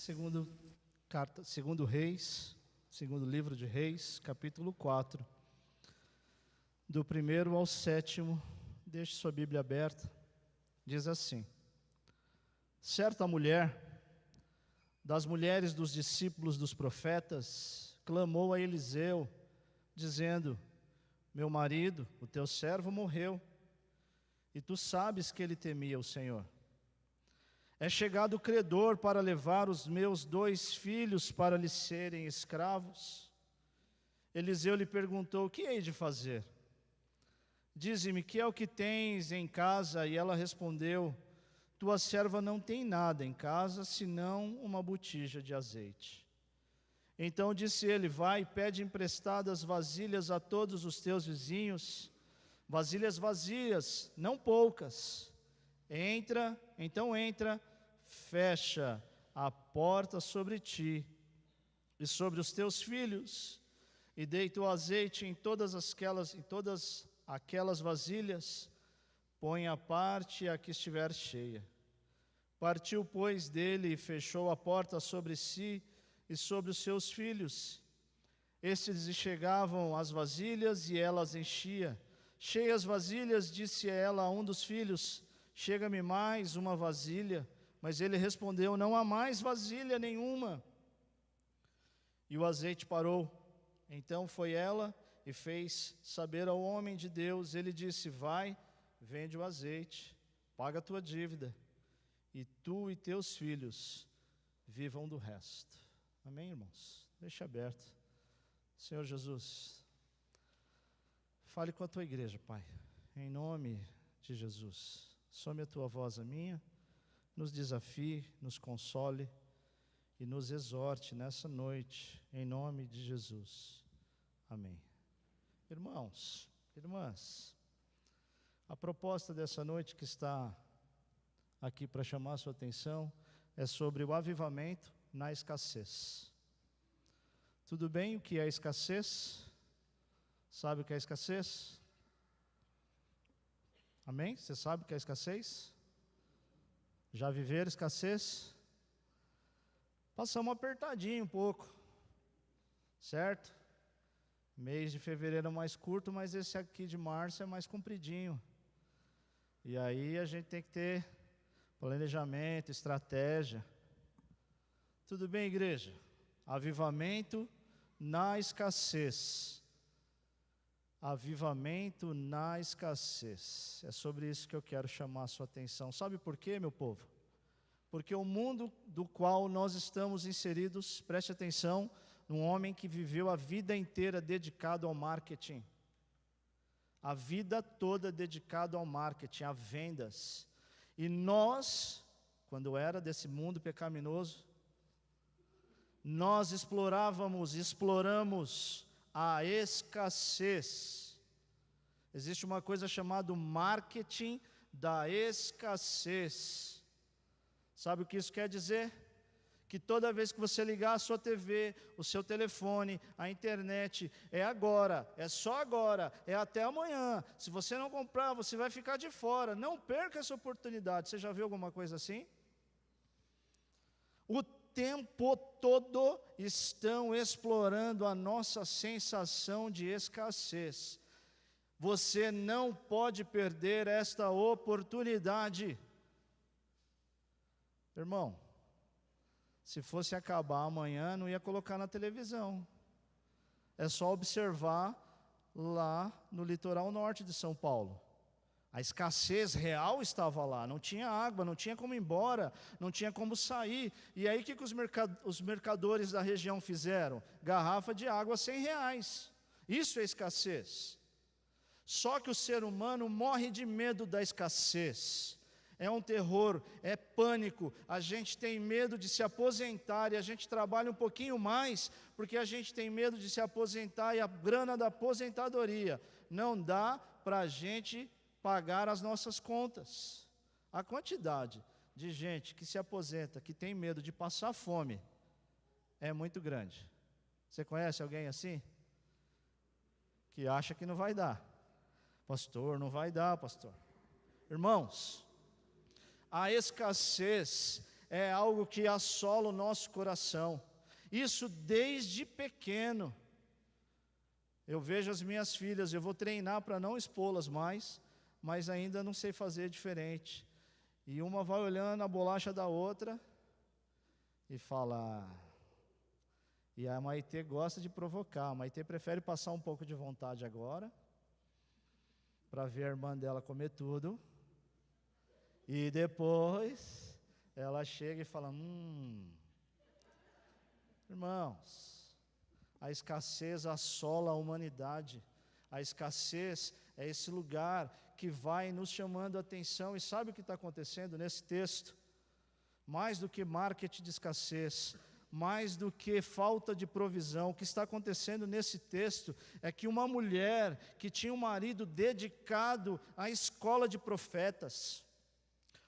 Segundo Reis, segundo livro de Reis, capítulo 4, do 1º ao 7º, deixe sua Bíblia aberta, diz assim: certa mulher, das mulheres dos discípulos dos profetas, clamou a Eliseu, dizendo: meu marido, o teu servo, morreu, e tu sabes que ele temia o Senhor. É chegado o credor para levar os meus 2 filhos para lhe serem escravos. Eliseu lhe perguntou: o que hei de fazer? Dize-me, que é o que tens em casa? E ela respondeu: tua serva não tem nada em casa, senão uma botija de azeite. Então disse ele: vai, pede emprestadas vasilhas a todos os teus vizinhos, vasilhas vazias, não poucas. Então entra, fecha a porta sobre ti e sobre os teus filhos, e deita o azeite em todas aquelas vasilhas, põe à parte a que estiver cheia. Partiu, pois, dele e fechou a porta sobre si e sobre os seus filhos. Estes lhe chegavam as vasilhas e ela as enchia. Cheias vasilhas, disse ela a um dos filhos: chega-me mais uma vasilha. Mas ele respondeu: não há mais vasilha nenhuma. E o azeite parou. Então foi ela e fez saber ao homem de Deus. Ele disse: vai, vende o azeite, paga a tua dívida, e tu e teus filhos vivam do resto. Amém, irmãos? Deixa aberto. Senhor Jesus, fale com a tua igreja, Pai, em nome de Jesus. Some a tua voz a minha, nos desafie, nos console e nos exorte nessa noite, em nome de Jesus. Amém. Irmãos, irmãs, a proposta dessa noite que está aqui para chamar a sua atenção é sobre o avivamento na escassez. Tudo bem o que é escassez? Sabe o que é escassez? Amém? Você sabe o que é escassez? Já viveram escassez? Passamos apertadinho um pouco, certo? Mês de fevereiro é mais curto, mas esse aqui de março é mais compridinho. E aí a gente tem que ter planejamento, estratégia. Tudo bem, igreja? Avivamento na escassez. Avivamento na escassez. É sobre isso que eu quero chamar a sua atenção. Sabe por quê, meu povo? Porque o mundo do qual nós estamos inseridos, preste atenção, num homem que viveu a vida inteira dedicado ao marketing. A vida toda dedicado ao marketing, a vendas. E nós, quando era desse mundo pecaminoso, nós exploramos a escassez. Existe uma coisa chamada marketing da escassez. Sabe o que isso quer dizer? Que toda vez que você ligar a sua TV, o seu telefone, a internet, é agora, é só agora, é até amanhã. Se você não comprar, você vai ficar de fora. Não perca essa oportunidade. Você já viu alguma coisa assim? O tempo todo estão explorando a nossa sensação de escassez. Você não pode perder esta oportunidade. Irmão, se fosse acabar amanhã, não ia colocar na televisão. É só observar lá no litoral norte de São Paulo. A escassez real estava lá, não tinha água, não tinha como ir embora, não tinha como sair. E aí o que os mercadores da região fizeram? Garrafa de água R$100. Isso é escassez. Só que o ser humano morre de medo da escassez. É um terror, é pânico, a gente tem medo de se aposentar e a gente trabalha um pouquinho mais porque a gente tem medo de se aposentar e a grana da aposentadoria não dá para a gente pagar as nossas contas. A quantidade de gente que se aposenta, que tem medo de passar fome, é muito grande. Você conhece alguém assim? Que acha que não vai dar. Pastor, não vai dar, pastor. Irmãos, a escassez é algo que assola o nosso coração. Isso desde pequeno. Eu vejo as minhas filhas, eu vou treinar para não expô-las mais, mas ainda não sei fazer diferente. E uma vai olhando a bolacha da outra e fala... E a Maitê gosta de provocar. A Maitê prefere passar um pouco de vontade agora, para ver a irmã dela comer tudo. E depois, ela chega e fala, irmãos, a escassez assola a humanidade. A escassez é esse lugar que vai nos chamando a atenção. E sabe o que está acontecendo nesse texto? Mais do que marketing de escassez, mais do que falta de provisão, o que está acontecendo nesse texto é que uma mulher que tinha um marido dedicado à escola de profetas,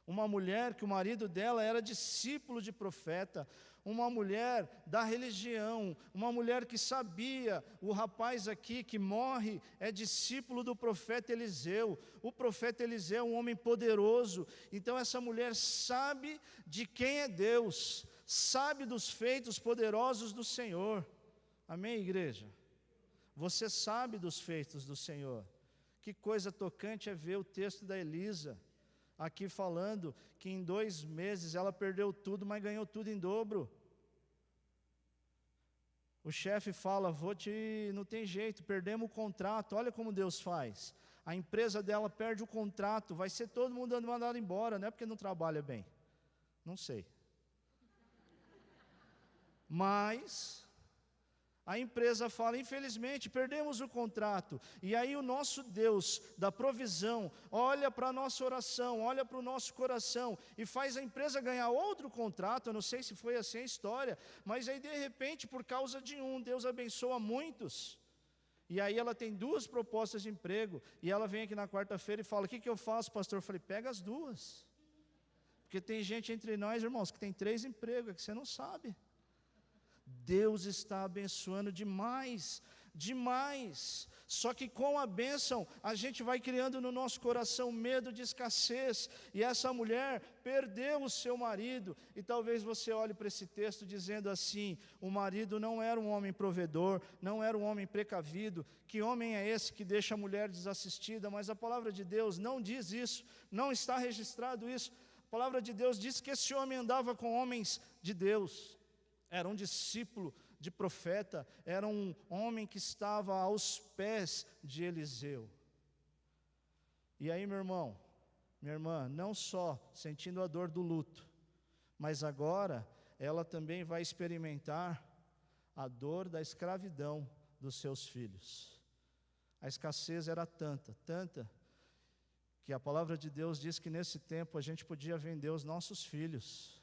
uma mulher que o marido dela era discípulo de profeta, uma mulher da religião, uma mulher que sabia, o rapaz aqui que morre é discípulo do profeta Eliseu. O profeta Eliseu é um homem poderoso, então essa mulher sabe de quem é Deus, sabe dos feitos poderosos do Senhor. Amém, igreja? Você sabe dos feitos do Senhor. Que coisa tocante é ver o texto da Elisa, aqui falando que em 2 meses ela perdeu tudo, mas ganhou tudo em dobro. O chefe fala, não tem jeito, perdemos o contrato, olha como Deus faz. A empresa dela perde o contrato, vai ser todo mundo mandado embora, não é porque não trabalha bem. Não sei. Mas a empresa fala, infelizmente, perdemos o contrato. E aí o nosso Deus da provisão olha para a nossa oração, olha para o nosso coração e faz a empresa ganhar outro contrato. Eu não sei se foi assim a história, mas aí de repente, por causa de Deus abençoa muitos. E aí ela tem 2 propostas de emprego, e ela vem aqui na quarta-feira e fala, o que eu faço, pastor? Eu falei, pega as 2. Porque tem gente entre nós, irmãos, que tem 3 empregos, é que você não sabe. Deus está abençoando demais, demais. Só que com a bênção, a gente vai criando no nosso coração medo de escassez. E essa mulher perdeu o seu marido. E talvez você olhe para esse texto dizendo assim, o marido não era um homem provedor, não era um homem precavido. Que homem é esse que deixa a mulher desassistida? Mas a palavra de Deus não diz isso, não está registrado isso. A palavra de Deus diz que esse homem andava com homens de Deus. Era um discípulo de profeta, era um homem que estava aos pés de Eliseu. E aí, meu irmão, minha irmã, não só sentindo a dor do luto, mas agora ela também vai experimentar a dor da escravidão dos seus filhos. A escassez era tanta, que a palavra de Deus diz que nesse tempo a gente podia vender os nossos filhos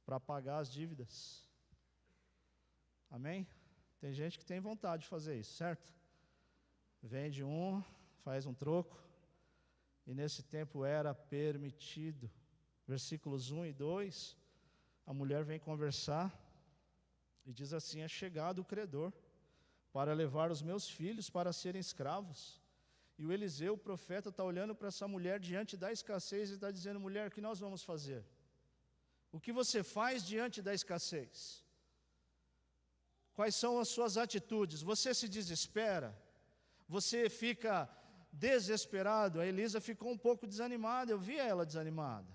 para pagar as dívidas. Amém? Tem gente que tem vontade de fazer isso, certo? Vende faz um troco, e nesse tempo era permitido. Versículos 1 e 2, a mulher vem conversar, e diz assim, é chegado o credor, para levar os meus filhos para serem escravos. E o Eliseu, o profeta, está olhando para essa mulher diante da escassez, e está dizendo, mulher, o que nós vamos fazer? O que você faz diante da escassez? Quais são as suas atitudes? Você se desespera? Você fica desesperado? A Elisa ficou um pouco desanimada, eu vi ela desanimada.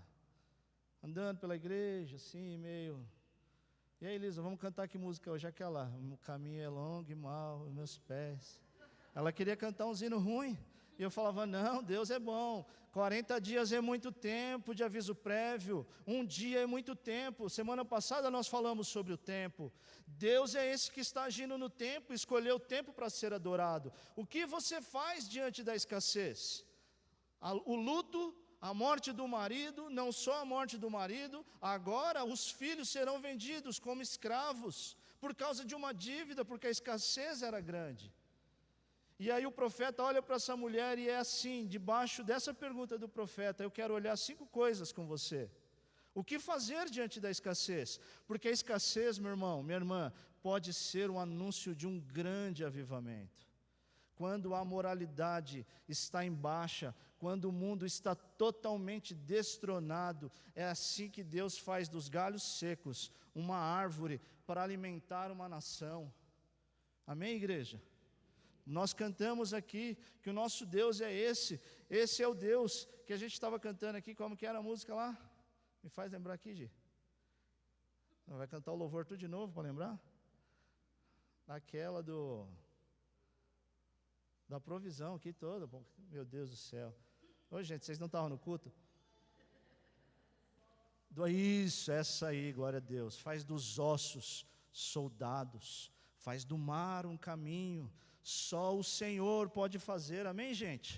Andando pela igreja, assim, meio... E aí, Elisa, vamos cantar que música hoje? Aquela, o caminho é longo e mau, meus pés. Ela queria cantar um hino ruim. E eu falava, não, Deus é bom. 40 dias é muito tempo de aviso prévio. Um dia é muito tempo. Semana passada nós falamos sobre o tempo. Deus é esse que está agindo no tempo, escolheu o tempo para ser adorado. O que você faz diante da escassez? O luto, a morte do marido, não só a morte do marido, agora os filhos serão vendidos como escravos, por causa de uma dívida, porque a escassez era grande. E aí o profeta olha para essa mulher e é assim, debaixo dessa pergunta do profeta, eu quero olhar 5 coisas com você. O que fazer diante da escassez? Porque a escassez, meu irmão, minha irmã, pode ser um anúncio de um grande avivamento. quando a moralidade está em baixa, quando o mundo está totalmente destronado, é assim que Deus faz dos galhos secos uma árvore para alimentar uma nação. Amém, igreja? Nós cantamos aqui que o nosso Deus é esse é o Deus que a gente estava cantando aqui, como que era a música lá? Me faz lembrar aqui, Gi. Vai cantar o louvor tudo de novo para lembrar? Aquela da provisão aqui toda, meu Deus do céu. Ô gente, vocês não estavam no culto? Isso, essa aí, glória a Deus. Faz dos ossos soldados, faz do mar um caminho. Só o Senhor pode fazer, amém, gente?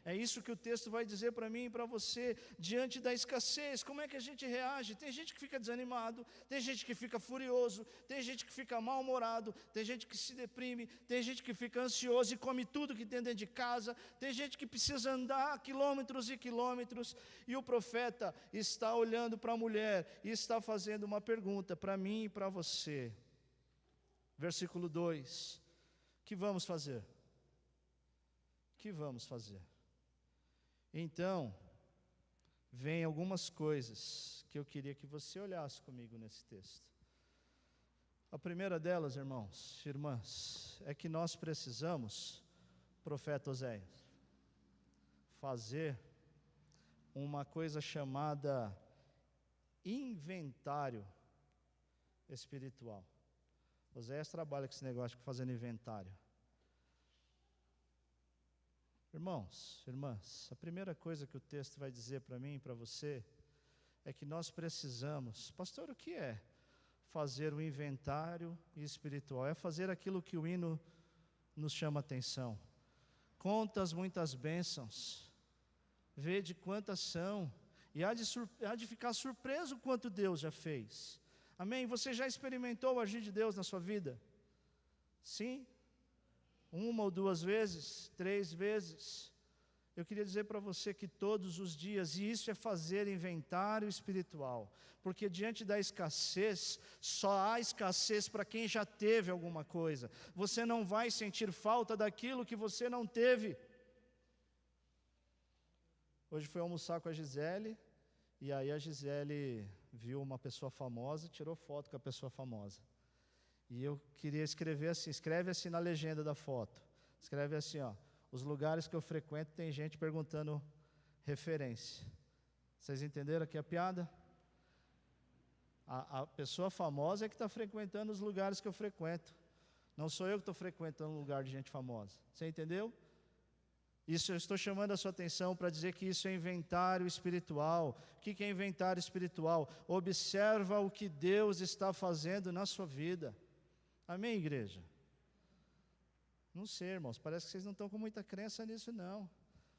É isso que o texto vai dizer para mim e para você, diante da escassez. Como é que a gente reage? Tem gente que fica desanimado, tem gente que fica furioso, tem gente que fica mal-humorado, tem gente que se deprime, tem gente que fica ansioso e come tudo que tem dentro de casa, tem gente que precisa andar quilômetros e quilômetros, e o profeta está olhando para a mulher e está fazendo uma pergunta para mim e para você. Versículo 2, o que vamos fazer? O que vamos fazer? Então, vem algumas coisas que eu queria que você olhasse comigo nesse texto. A primeira delas, irmãos, irmãs, é que nós precisamos, profeta Oséias, fazer uma coisa chamada inventário espiritual. Oséias trabalha com esse negócio de fazendo inventário. Irmãos, irmãs, a primeira coisa que o texto vai dizer para mim e para você é que nós precisamos, pastor, o que é fazer o inventário espiritual? É fazer aquilo que o hino nos chama a atenção. Contas muitas bênçãos, vede quantas são, e há de ficar surpreso quanto Deus já fez. Amém? Você já experimentou o agir de Deus na sua vida? Sim? 1 ou 2 vezes, 3 vezes. Eu queria dizer para você que todos os dias, e isso é fazer inventário espiritual, porque diante da escassez, só há escassez para quem já teve alguma coisa. Você não vai sentir falta daquilo que você não teve. Hoje fui almoçar com a Gisele, e aí a Gisele viu uma pessoa famosa e tirou foto com a pessoa famosa. E eu queria escrever assim, escreve assim na legenda da foto. Escreve assim, ó, os lugares que eu frequento tem gente perguntando referência. Vocês entenderam aqui a piada? A pessoa famosa é que está frequentando os lugares que eu frequento. Não sou eu que estou frequentando um lugar de gente famosa. Você entendeu? Isso eu estou chamando a sua atenção para dizer que isso é inventário espiritual. O que é inventário espiritual? Observa o que Deus está fazendo na sua vida. Amém, igreja? Não sei, irmãos, parece que vocês não estão com muita crença nisso, não.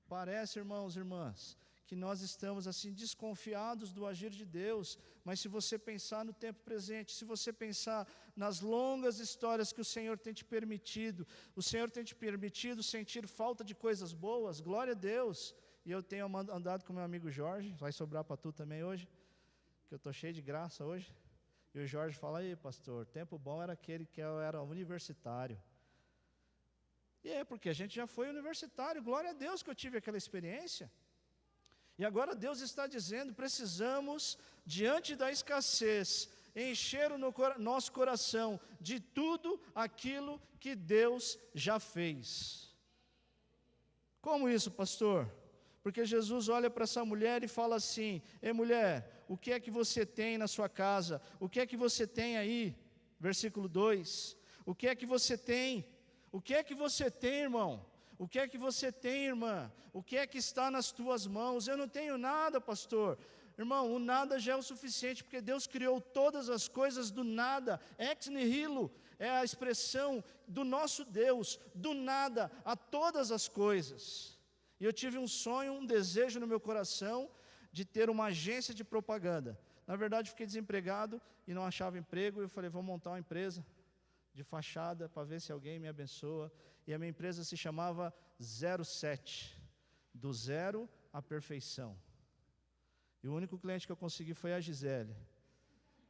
Parece, irmãos e irmãs, que nós estamos assim desconfiados do agir de Deus, mas se você pensar no tempo presente, se você pensar nas longas histórias que o Senhor tem te permitido, o Senhor tem te permitido sentir falta de coisas boas, glória a Deus. E eu tenho andado com meu amigo Jorge, vai sobrar para tu também hoje, que eu estou cheio de graça hoje. E o Jorge fala, aí pastor, tempo bom era aquele que eu era universitário. E é porque a gente já foi universitário, glória a Deus que eu tive aquela experiência. E agora Deus está dizendo, precisamos, diante da escassez, encher o nosso coração de tudo aquilo que Deus já fez. Como isso, pastor? Porque Jesus olha para essa mulher e fala assim, ei mulher, o que é que você tem na sua casa? O que é que você tem aí? Versículo 2, o que é que você tem? O que é que você tem, irmão? O que é que você tem, irmã? O que é que está nas tuas mãos? Eu não tenho nada, pastor. Irmão, o nada já é o suficiente, porque Deus criou todas as coisas do nada. Ex nihilo é a expressão do nosso Deus, do nada a todas as coisas. E eu tive um sonho, um desejo no meu coração de ter uma agência de propaganda. Na verdade, fiquei desempregado e não achava emprego, e eu falei, vou montar uma empresa de fachada para ver se alguém me abençoa. E a minha empresa se chamava 07, do zero à perfeição. E o único cliente que eu consegui foi a Gisele,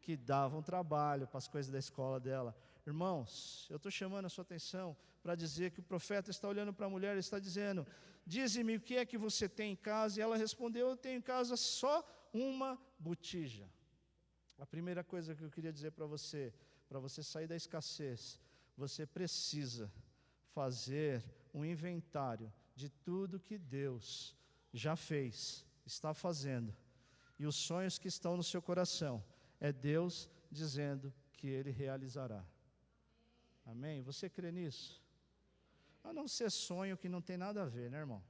que davam trabalho para as coisas da escola dela. Irmãos, eu estou chamando a sua atenção para dizer que o profeta está olhando para a mulher e está dizendo: dize-me o que é que você tem em casa. E ela respondeu: eu tenho em casa só uma botija. A primeira coisa que eu queria dizer para você sair da escassez, você precisa fazer um inventário de tudo que Deus já fez, está fazendo, e os sonhos que estão no seu coração, é Deus dizendo que Ele realizará. Amém? Você crê nisso? A não ser sonho que não tem nada a ver, né, irmão?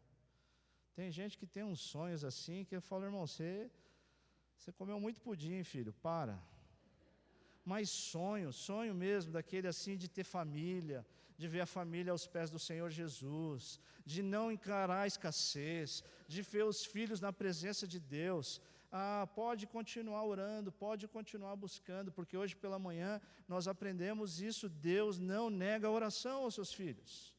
Tem gente que tem uns sonhos assim, que eu falo: irmão, você comeu muito pudim, filho, para. Mas sonho mesmo, daquele assim de ter família, de ver a família aos pés do Senhor Jesus, de não encarar a escassez, de ver os filhos na presença de Deus. Pode continuar orando, pode continuar buscando, porque hoje pela manhã nós aprendemos isso: Deus não nega a oração aos seus filhos.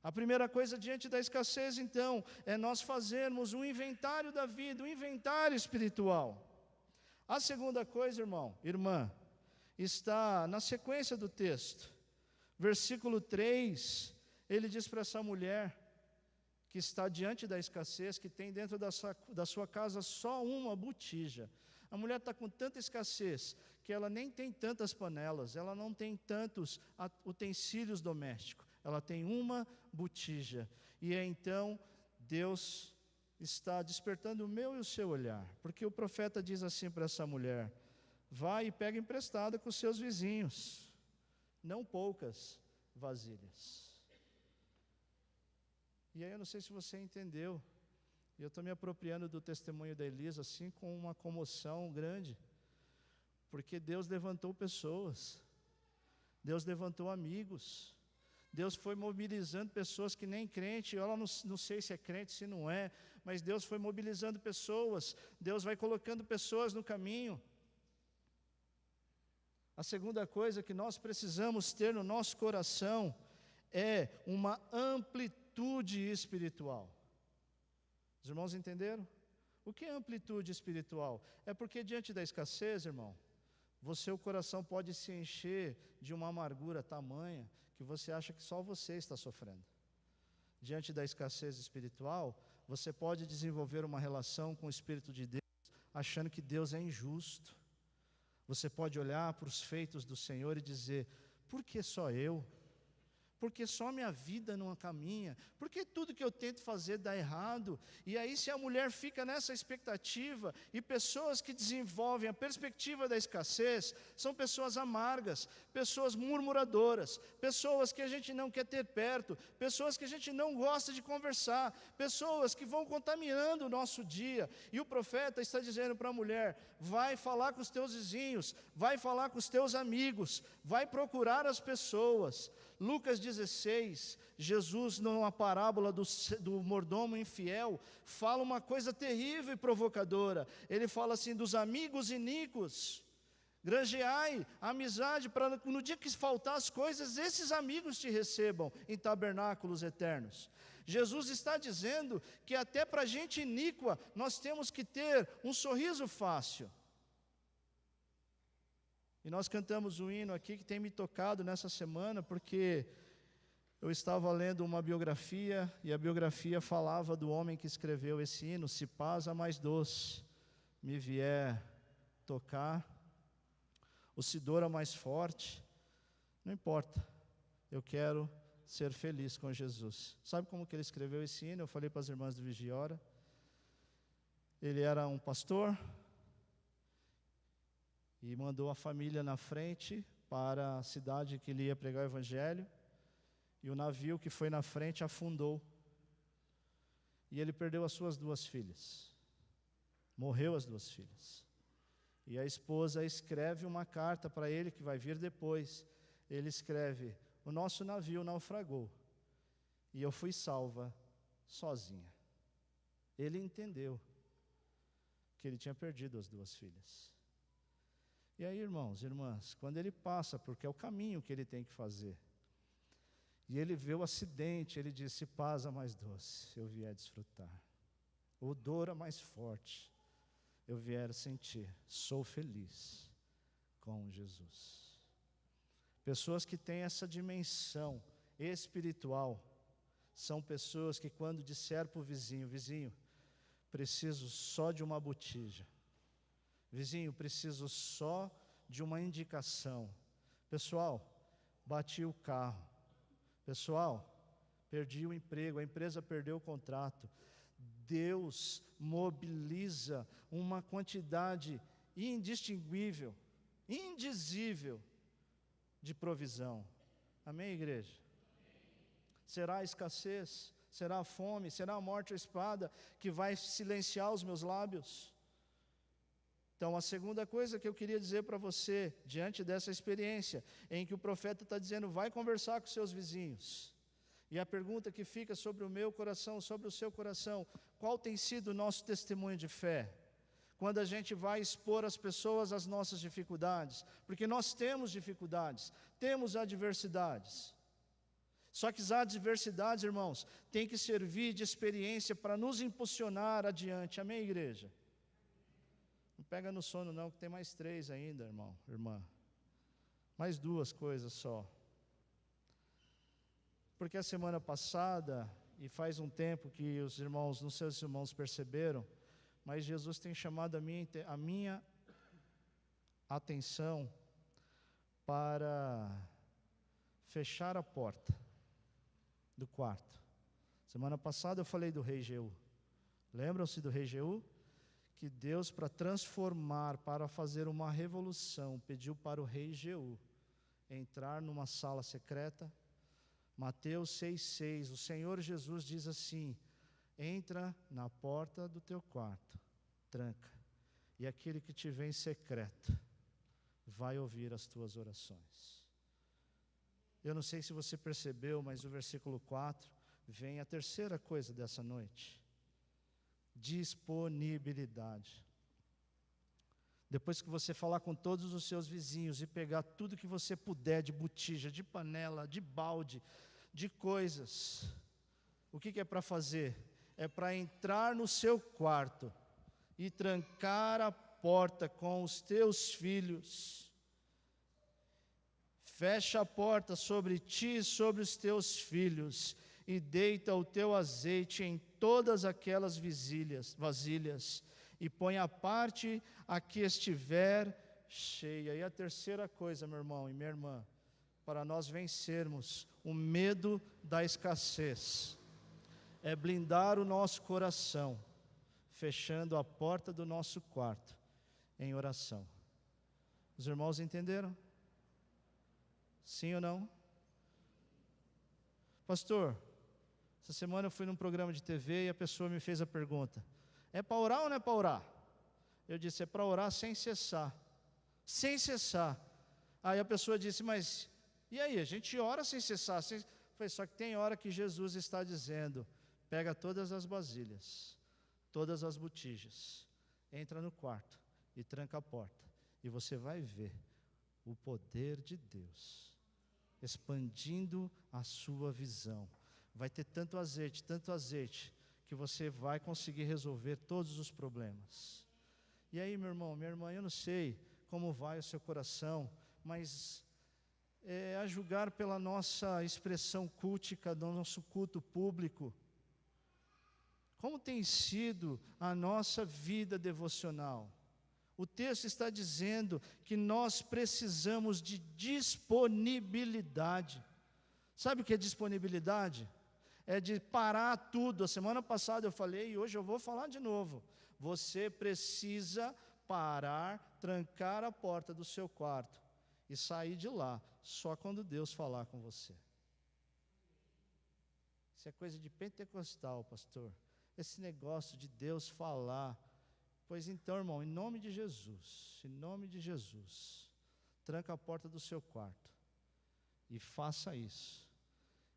A primeira coisa diante da escassez, então, é nós fazermos um inventário da vida, um inventário espiritual. A segunda coisa, irmão, irmã, está na sequência do texto. Versículo 3, ele diz para essa mulher que está diante da escassez, que tem dentro da sua casa só uma botija. A mulher está com tanta escassez que ela nem tem tantas panelas, ela não tem tantos utensílios domésticos, ela tem uma botija. E então Deus está despertando o meu e o seu olhar, porque o profeta diz assim para essa mulher: vai e pega emprestada com os seus vizinhos, não poucas vasilhas. E aí eu não sei se você entendeu, e eu estou me apropriando do testemunho da Elisa assim com uma comoção grande, porque Deus levantou pessoas, Deus levantou amigos, Deus foi mobilizando pessoas que nem crente, eu não sei se é crente, se não é, mas Deus foi mobilizando pessoas, Deus vai colocando pessoas no caminho. A segunda coisa que nós precisamos ter no nosso coração é uma amplitude espiritual. Os irmãos entenderam? O que é amplitude espiritual? É porque diante da escassez, irmão, o coração pode se encher de uma amargura tamanha que você acha que só você está sofrendo. Diante da escassez espiritual, você pode desenvolver uma relação com o Espírito de Deus, achando que Deus é injusto. Você pode olhar para os feitos do Senhor e dizer: por que só eu? Porque só minha vida não caminha? Porque tudo que eu tento fazer dá errado? E aí, se a mulher fica nessa expectativa, e pessoas que desenvolvem a perspectiva da escassez, são pessoas amargas, pessoas murmuradoras, pessoas que a gente não quer ter perto, pessoas que a gente não gosta de conversar, pessoas que vão contaminando o nosso dia. E o profeta está dizendo para a mulher: vai falar com os teus vizinhos, vai falar com os teus amigos, vai procurar as pessoas. Lucas 16, Jesus, numa parábola do mordomo infiel, fala uma coisa terrível e provocadora. Ele fala assim: dos amigos iníquos, granjeai a amizade, para no dia que faltar as coisas, esses amigos te recebam em tabernáculos eternos. Jesus está dizendo que até para gente iníqua, nós temos que ter um sorriso fácil. E nós cantamos um hino aqui que tem me tocado nessa semana, porque eu estava lendo uma biografia, e a biografia falava do homem que escreveu esse hino: se paz a mais doce me vier tocar, o se dor a mais forte, não importa, eu quero ser feliz com Jesus. Sabe como que ele escreveu esse hino? Eu falei para as irmãs do Vigiora. Ele era um pastor, e mandou a família na frente para a cidade que ele ia pregar o evangelho, e o navio que foi na frente afundou, e ele perdeu as suas 2 filhas, morreu as 2 filhas, e a esposa escreve uma carta para ele, que vai vir depois. Ele escreve: o nosso navio naufragou, e eu fui salva sozinha. Ele entendeu que ele tinha perdido as 2 filhas. E aí, irmãos e irmãs, quando ele passa, porque é o caminho que ele tem que fazer, e ele vê o acidente, ele diz: se paz a mais doce eu vier desfrutar, o dor a mais forte eu vier sentir, sou feliz. com Jesus. Pessoas que têm essa dimensão espiritual são pessoas que, quando disser para o vizinho: vizinho, preciso só de uma botija, vizinho, preciso só de uma indicação, pessoal, bati o carro, pessoal, perdi o emprego, a empresa perdeu o contrato. Deus mobiliza uma quantidade indistinguível, indizível de provisão. Amém, igreja? Será a escassez, será a fome, será a morte ou a espada que vai silenciar os meus lábios? Então, a segunda coisa que eu queria dizer para você, diante dessa experiência, em que o profeta está dizendo: vai conversar com seus vizinhos. E a pergunta que fica sobre o meu coração, sobre o seu coração: qual tem sido o nosso testemunho de fé? Quando a gente vai expor às pessoas as nossas dificuldades, porque nós temos dificuldades, temos adversidades. Só que as adversidades, irmãos, tem que servir de experiência para nos impulsionar adiante. Amém, igreja? Não pega no sono não, que tem mais 3 ainda, irmão, irmã. Mais 2 coisas só. Porque a semana passada, e faz um tempo que os irmãos, não sei se os irmãos perceberam, mas Jesus tem chamado a minha atenção para fechar a porta do quarto. Semana passada eu falei do rei Jeú. Lembram-se do rei Jeú? Que Deus, para transformar, para fazer uma revolução, pediu para o rei Jeú entrar numa sala secreta. Mateus 6,6, o Senhor Jesus diz assim: entra na porta do teu quarto, tranca, e aquele que te vê em secreto vai ouvir as tuas orações. Eu não sei se você percebeu, mas o versículo 4 vem a terceira coisa dessa noite: disponibilidade. Depois que você falar com todos os seus vizinhos e pegar tudo que você puder de botija, de panela, de balde, de coisas, o que é para fazer? É para entrar no seu quarto e trancar a porta com os teus filhos. Fecha a porta sobre ti e sobre os teus filhos, e deita o teu azeite em todas aquelas vasilhas, e põe a parte a que estiver cheia. E a terceira coisa, meu irmão e minha irmã, para nós vencermos o medo da escassez, é blindar o nosso coração, fechando a porta do nosso quarto em oração. Os irmãos entenderam? Sim ou não? Pastor, essa semana eu fui num programa de TV e a pessoa me fez a pergunta: é para orar ou não é para orar? Eu disse: é para orar sem cessar. Sem cessar. Aí a pessoa disse: mas e aí, a gente ora sem cessar? Falei: só que tem hora que Jesus está dizendo: pega todas as vasilhas, todas as botijas, entra no quarto e tranca a porta, e você vai ver o poder de Deus expandindo a sua visão. Vai ter tanto azeite, que você vai conseguir resolver todos os problemas. E aí, meu irmão, minha irmã, eu não sei como vai o seu coração, mas a julgar pela nossa expressão cultica, do nosso culto público, como tem sido a nossa vida devocional? O texto está dizendo que nós precisamos de disponibilidade. Sabe o que é disponibilidade? É de parar tudo. A semana passada eu falei e hoje eu vou falar de novo. Você precisa parar, trancar a porta do seu quarto e sair de lá só quando Deus falar com você. Isso é coisa de pentecostal, pastor. Esse negócio de Deus falar. Pois então, irmão, em nome de Jesus, tranca a porta do seu quarto e faça isso.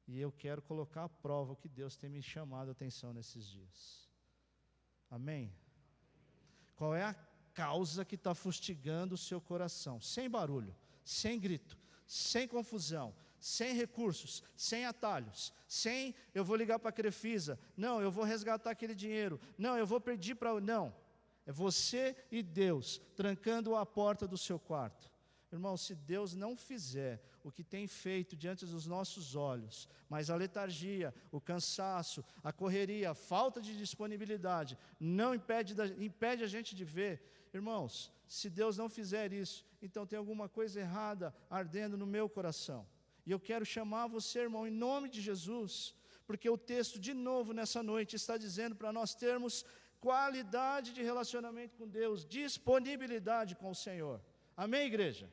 E eu quero colocar à prova o que Deus tem me chamado a atenção nesses dias. Amém? Qual é a causa que está fustigando o seu coração? Sem barulho, sem grito, sem confusão, sem recursos, sem atalhos, sem eu vou ligar para a Crefisa, não, eu vou resgatar aquele dinheiro, não, eu vou pedir para... Não. É você e Deus trancando a porta do seu quarto. Irmão, se Deus não fizer o que tem feito diante dos nossos olhos, mas a letargia, o cansaço, a correria, a falta de disponibilidade, não impede a gente de ver, irmãos, se Deus não fizer isso, então tem alguma coisa errada ardendo no meu coração. E eu quero chamar você, irmão, em nome de Jesus, porque o texto, de novo, nessa noite, está dizendo para nós termos qualidade de relacionamento com Deus, disponibilidade com o Senhor. Amém, igreja?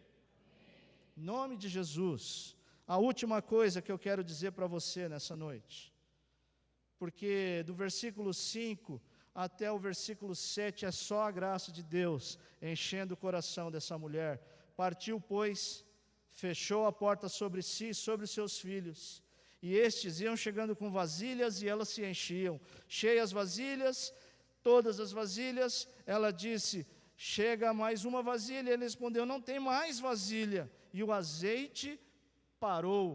Em nome de Jesus. A última coisa que eu quero dizer para você nessa noite, porque do versículo 5 até o versículo 7 é só a graça de Deus enchendo o coração dessa mulher. Partiu, pois, fechou a porta sobre si e sobre os seus filhos, e estes iam chegando com vasilhas, e elas se enchiam. Cheias as vasilhas, todas as vasilhas, ela disse: chega mais uma vasilha. Ele respondeu: não tem mais vasilha. E o azeite parou.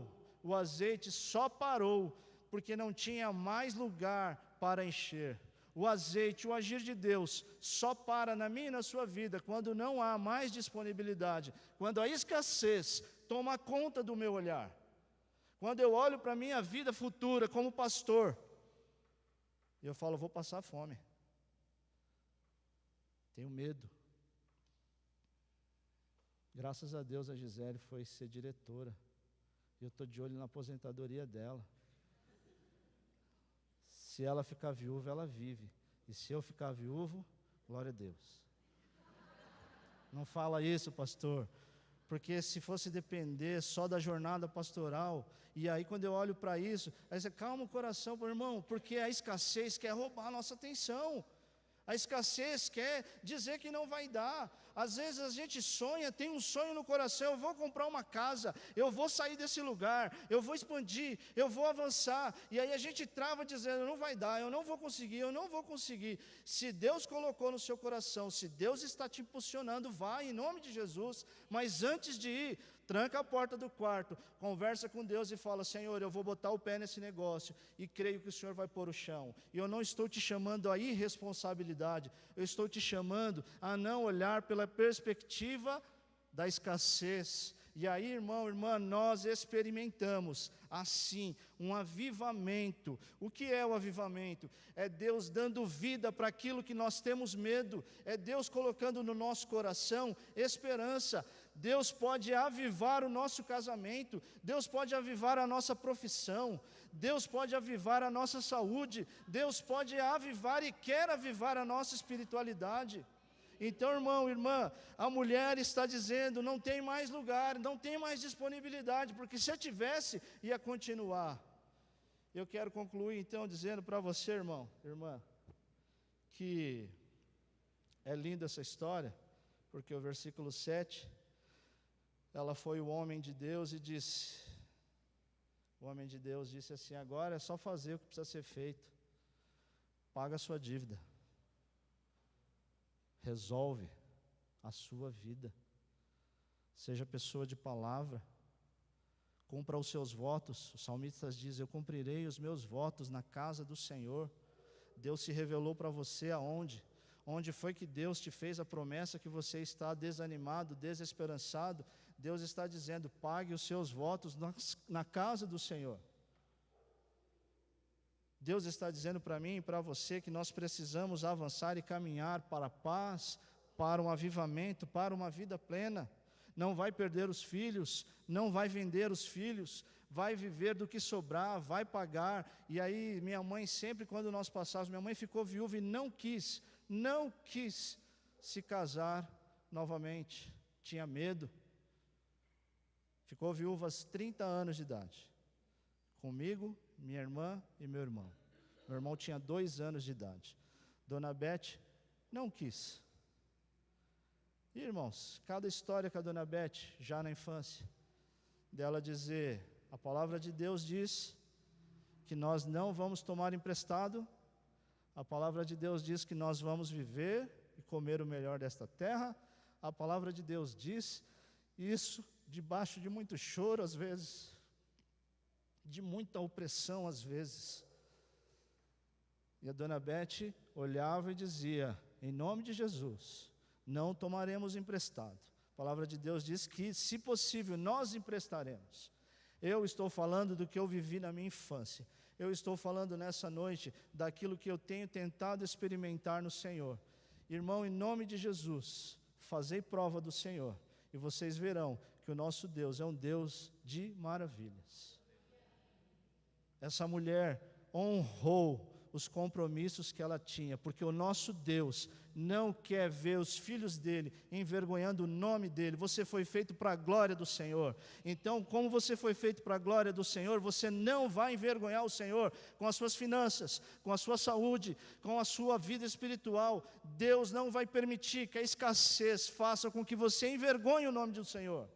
O azeite só parou porque não tinha mais lugar para encher. O azeite, o agir de Deus, só para na minha e na sua vida quando não há mais disponibilidade, quando a escassez toma conta do meu olhar. Quando eu olho para a minha vida futura como pastor, eu falo: vou passar fome. Tenho medo. Graças a Deus a Gisele foi ser diretora. Eu estou de olho na aposentadoria dela. Se ela ficar viúva, ela vive. E se eu ficar viúvo, glória a Deus. Não fala isso, pastor. Porque se fosse depender só da jornada pastoral, e aí quando eu olho para isso, aí você calma o coração, meu irmão, porque a escassez quer roubar a nossa atenção. A escassez quer dizer que não vai dar. Às vezes a gente sonha, tem um sonho no coração: eu vou comprar uma casa, eu vou sair desse lugar, eu vou expandir, eu vou avançar. E aí a gente trava dizendo: não vai dar, eu não vou conseguir, eu não vou conseguir. Se Deus colocou no seu coração, se Deus está te impulsionando, vai em nome de Jesus. Mas antes de ir, tranca a porta do quarto, conversa com Deus e fala: Senhor, eu vou botar o pé nesse negócio e creio que o Senhor vai pôr o chão. E eu não estou te chamando a irresponsabilidade, eu estou te chamando a não olhar pela perspectiva da escassez. E aí, irmão, irmã, nós experimentamos assim um avivamento. O que é o avivamento? É Deus dando vida para aquilo que nós temos medo, é Deus colocando no nosso coração esperança. Deus pode avivar o nosso casamento, Deus pode avivar a nossa profissão, Deus pode avivar a nossa saúde, Deus pode avivar e quer avivar a nossa espiritualidade. Então, irmão, irmã, a mulher está dizendo: não tem mais lugar, não tem mais disponibilidade, porque se eu tivesse, ia continuar. Eu quero concluir então dizendo para você, irmão, irmã, que é linda essa história, porque o versículo 7, ela foi o homem de Deus e disse, o homem de Deus disse assim: agora é só fazer o que precisa ser feito, paga a sua dívida, resolve a sua vida, seja pessoa de palavra, cumpra os seus votos. O salmista diz: eu cumprirei os meus votos na casa do Senhor. Deus se revelou para você aonde? Onde foi que Deus te fez a promessa que você está desanimado, desesperançado? Deus está dizendo: pague os seus votos na casa do Senhor. Deus está dizendo para mim e para você que nós precisamos avançar e caminhar para a paz, para um avivamento, para uma vida plena. Não vai perder os filhos, não vai vender os filhos, vai viver do que sobrar, vai pagar. E aí minha mãe sempre, quando nós passávamos, minha mãe ficou viúva e não quis se casar novamente, tinha medo. Ficou viúva aos 30 anos de idade, comigo, minha irmã e meu irmão. Meu irmão tinha 2 anos de idade. Dona Beth não quis. E, irmãos, cada história com a Dona Beth, já na infância, dela dizer: a palavra de Deus diz que nós não vamos tomar emprestado, a palavra de Deus diz que nós vamos viver e comer o melhor desta terra, a palavra de Deus diz isso debaixo de muito choro às vezes, de muita opressão às vezes. E a Dona Beth olhava e dizia: em nome de Jesus, não tomaremos emprestado, palavra de Deus diz que, se possível, nós emprestaremos. Eu estou falando do que eu vivi na minha infância. Eu estou falando nessa noite daquilo que eu tenho tentado experimentar no Senhor. Irmão, em nome de Jesus, fazei prova do Senhor, e vocês verão que o nosso Deus é um Deus de maravilhas. Essa mulher honrou os compromissos que ela tinha, porque o nosso Deus não quer ver os filhos dele envergonhando o nome dele. Você foi feito para a glória do Senhor. Então, como você foi feito para a glória do Senhor, você não vai envergonhar o Senhor com as suas finanças, com a sua saúde, com a sua vida espiritual. Deus não vai permitir que a escassez faça com que você envergonhe o nome do Senhor.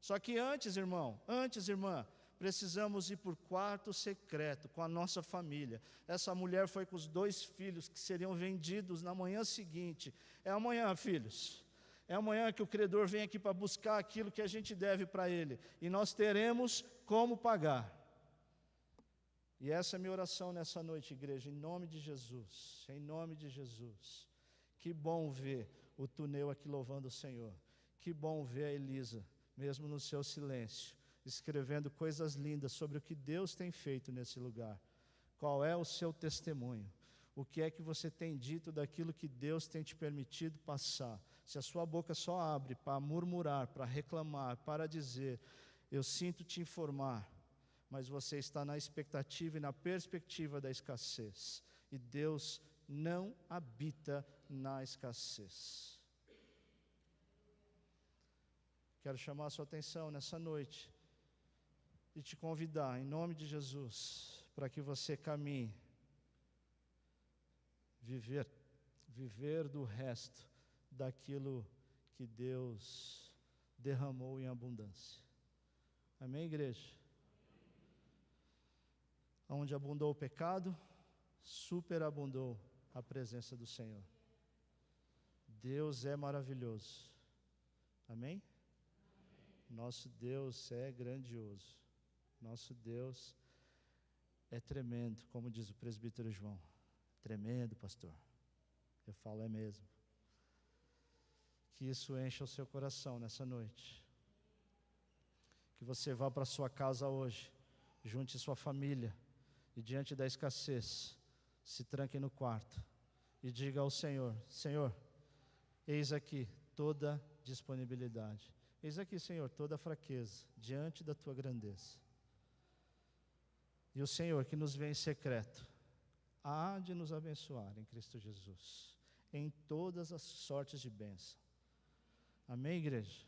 Só que antes, irmão, irmã, precisamos ir por quarto secreto com a nossa família. Essa mulher foi com os 2 filhos que seriam vendidos na manhã seguinte. É amanhã, filhos. É amanhã que o credor vem aqui para buscar aquilo que a gente deve para ele. E nós teremos como pagar. E essa é a minha oração nessa noite, igreja, em nome de Jesus. Em nome de Jesus. Que bom ver o Tuneu aqui louvando o Senhor. Que bom ver a Elisa, mesmo no seu silêncio, escrevendo coisas lindas sobre o que Deus tem feito nesse lugar. Qual é o seu testemunho? O que é que você tem dito daquilo que Deus tem te permitido passar? Se a sua boca só abre para murmurar, para reclamar, para dizer, eu sinto te informar, mas você está na expectativa e na perspectiva da escassez. E Deus não habita na escassez. Quero chamar a sua atenção nessa noite e te convidar, em nome de Jesus, para que você caminhe, viver do resto daquilo que Deus derramou em abundância. Amém, igreja? Onde abundou o pecado, superabundou a presença do Senhor. Deus é maravilhoso. Amém? Nosso Deus é grandioso. Nosso Deus é tremendo, como diz o presbítero João. Tremendo, pastor. Eu falo, é mesmo. Que isso encha o seu coração nessa noite. Que você vá para a sua casa hoje, junte sua família, e diante da escassez, se tranque no quarto e diga ao Senhor, Senhor, eis aqui toda disponibilidade. Eis aqui, Senhor, toda fraqueza, diante da Tua grandeza. E o Senhor, que nos vê em secreto, há de nos abençoar em Cristo Jesus, em todas as sortes de bênção. Amém, igreja?